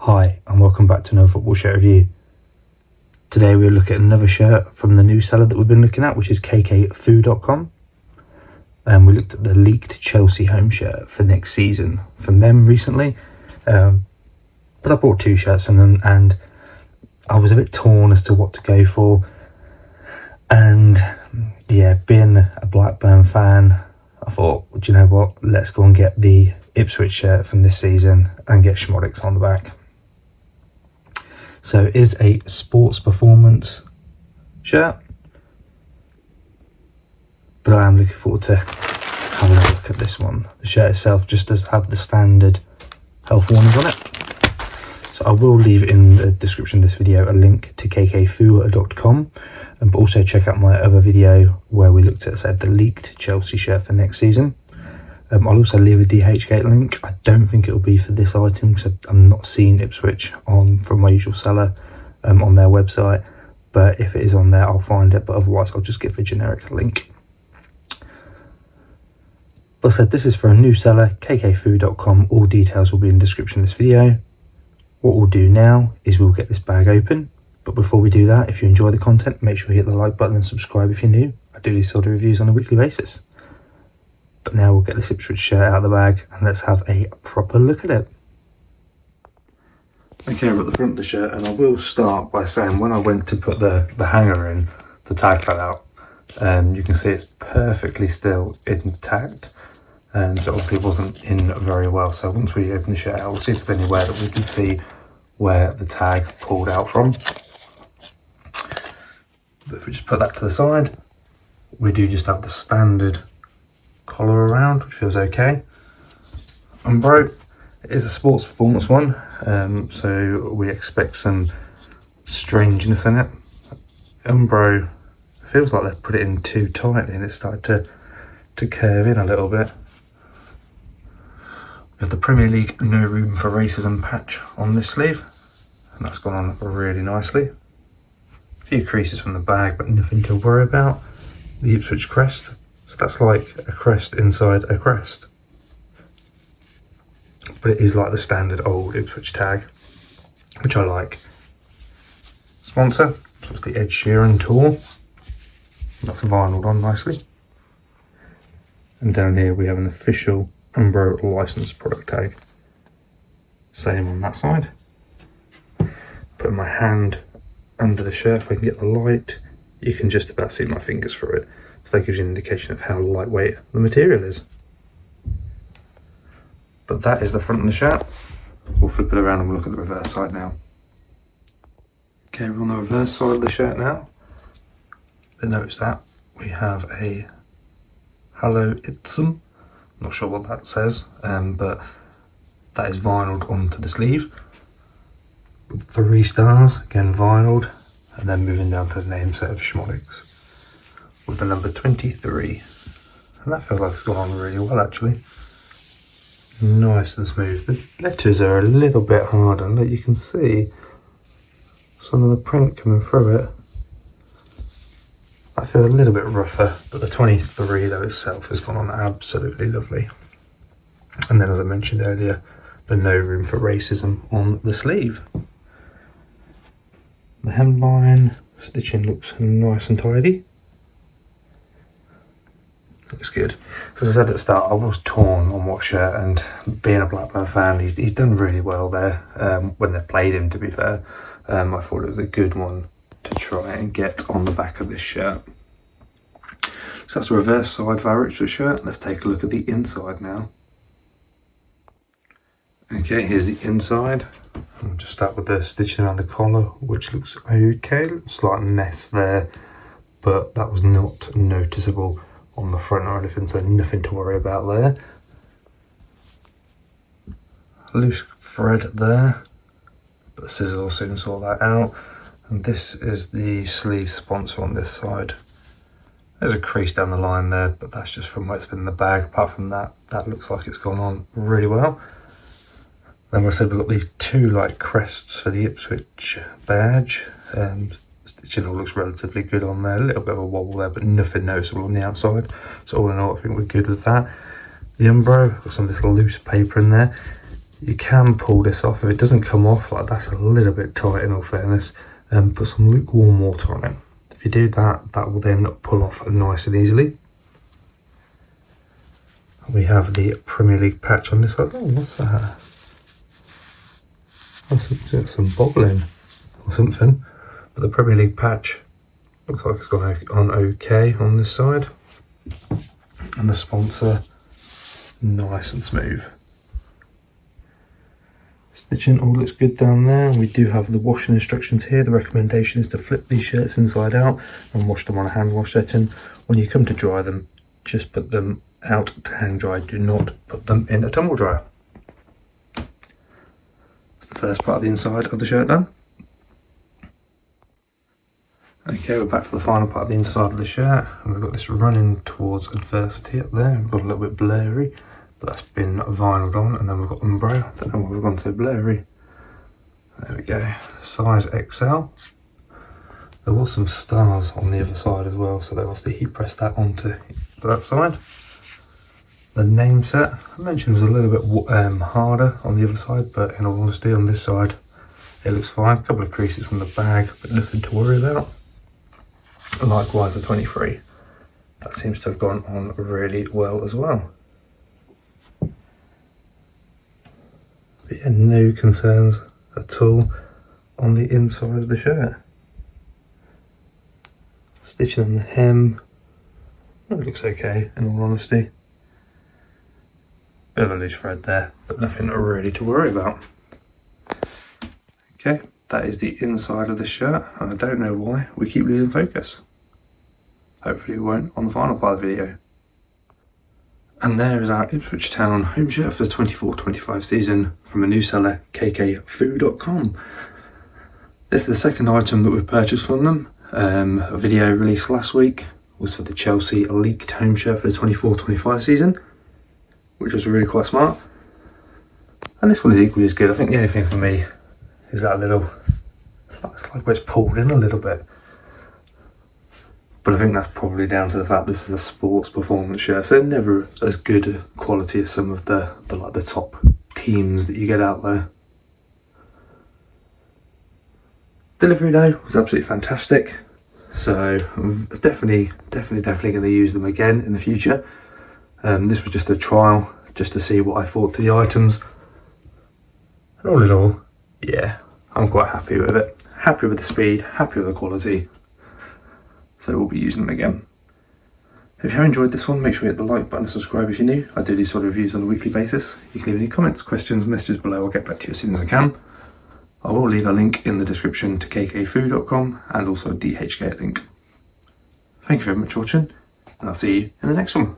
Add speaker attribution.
Speaker 1: Hi and welcome back to another football shirt review. Today we'll look at another shirt from the new seller that we've been looking at, which is kkfoo.com. We looked at the leaked Chelsea home shirt for next season from them recently. But I bought two shirts from them and I was a bit torn as to what to go for. And yeah, being a Blackburn fan, I thought, do you know what, let's go and get the Ipswich shirt from this season and get Szmodics on the back. So it is a sports performance shirt, but I am looking forward to having a look at this one. The shirt itself just does have the standard health warnings on it. So I will leave in the description of this video a link to kkfoo.com, but also check out my other video where we looked at the leaked Chelsea shirt for next season. I'll also leave a dhgate link. I don't think it'll be for this item because I'm not seeing Ipswich from my usual seller on their website, but if it is on there I'll find it, but otherwise I'll just give a generic link. But I said, this is for a new seller, kkfoo.com. All details will be in the description of this video. What we'll do now is we'll get this bag open, but before we do that, if you enjoy the content, make sure you hit the like button and subscribe if you're new. I do these sort of reviews on a weekly basis. But now we'll get this Ipswich shirt out of the bag and let's have a proper look at it. Okay, we're at the front of the shirt, and I will start by saying when I went to put the hanger in, the tag fell out. You can see it's perfectly still intact, and so obviously it wasn't in very well. So once we open the shirt out, we'll see if there's anywhere that we can see where the tag pulled out from. But if we just put that to the side, we do just have the standard collar around, which feels okay. Umbro, it is a sports performance one, so we expect some strangeness in it. Umbro feels like they've put it in too tightly and it started to curve in a little bit. We have the Premier League no room for racism patch on this sleeve, and that's gone on really nicely. A few creases from the bag, but nothing to worry about. The Ipswich crest, so that's like a crest inside a crest, but it is like the standard old Ipswich tag, which I like. Sponsor, so it's the Ed Sheeran tour. That's vinyled on nicely. And down here we have an official Umbro licensed product tag. Same on that side. Put my hand under the shirt, if I can get the light, you can just about see my fingers through it. So that gives you an indication of how lightweight the material is. But that is the front of the shirt. We'll flip it around and we'll look at the reverse side now. Okay, we're on the reverse side of the shirt now. But notice that we have a Hello Itsum. Not sure what that says, but that is vinyled onto the sleeve. With 3 stars, again vinyled, and then moving down to the name set of Szmodics with the number 23. And that feels like it's gone on really well actually. Nice and smooth. The letters are a little bit harder. Look, you can see some of the print coming through it. I feel a little bit rougher, but the 23 though itself has gone on absolutely lovely. And then, as I mentioned earlier, the no room for racism on the sleeve. The hemline stitching looks nice and tidy. Looks good. So as I said at the start, I was torn on what shirt, and being a Blackburn fan, he's done really well there when they played him, to be fair. I thought it was a good one to try and get on the back of this shirt. So that's the reverse side of our Ipswich shirt. Let's take a look at the inside now. Okay, here's the inside. I'll just start with the stitching around the collar, which looks okay. Slight mess there, but that was not noticeable on the front or anything, so nothing to worry about there. Loose thread there, but scissors will soon sort that out. And this is the sleeve sponsor on this side. There's a crease down the line there, but that's just from where it's been in the bag. Apart from that, that looks like it's gone on really well. Then we said we've got these 2 like crests for the Ipswich badge. Stitching all looks relatively good on there. A little bit of a wobble there, but nothing noticeable on the outside. So all in all, I think we're good with that. The Umbro, got some little loose paper in there. You can pull this off. If it doesn't come off, like that's a little bit tight in all fairness, put some lukewarm water on it. If you do that, that will then pull off nice and easily. We have the Premier League patch on this side. Oh, what's that? Oh, some bobbling or something. But the Premier League patch looks like it's gone on okay on this side. And the sponsor, nice and smooth. Stitching all looks good down there. We do have the washing instructions here. The recommendation is to flip these shirts inside out and wash them on a hand wash setting. When you come to dry them, just put them out to hang dry. Do not put them in a tumble dryer. That's the first part of the inside of the shirt done. Okay, we're back for the final part of the inside of the shirt, and we've got this running towards adversity up there. We've got a little bit blurry, but that's been vinyled on, and then we've got umbrella. Don't know why we've gone so blurry. There we go. Size XL. There was some stars on the other side as well, so they obviously heat pressed that onto that side. The Nameset, I mentioned, was a little bit harder on the other side, but in all honesty, on this side, it looks fine. A couple of creases from the bag, but nothing to worry about. Likewise, the 23. That seems to have gone on really well as well. But yeah, no concerns at all on the inside of the shirt. Stitching on the hem, it looks okay in all honesty. Bit of a loose thread there, but nothing really to worry about. Okay, that is the inside of the shirt, and I don't know why we keep losing focus. Hopefully we won't on the final part of the video. And there is our Ipswich Town home shirt for the 24-25 season from a new seller, kkfoo.com. This is the second item that we've purchased from them. A video released last week was for the Chelsea leaked home shirt for the 24-25 season, which was really quite smart. And this one is equally as good. I think the only thing for me is that little, it's like where it's pulled in a little bit. But I think that's probably down to the fact this is a sports performance shirt, so never as good quality as some of the top teams that you get out there. Delivery though was absolutely fantastic, so I'm definitely going to use them again in the future. This was just a trial, just to see what I thought to the items. And all in all, yeah, I'm quite happy with it. Happy with the speed, happy with the quality. So we'll be using them again. If you have enjoyed this one, make sure you hit the like button and subscribe if you're new. I do these sort of reviews on a weekly basis. You can leave any comments, questions, messages below. I'll get back to you as soon as I can. I will leave a link in the description to kkfoo.com and also a dhgate link. Thank you very much for watching, and I'll see you in the next one.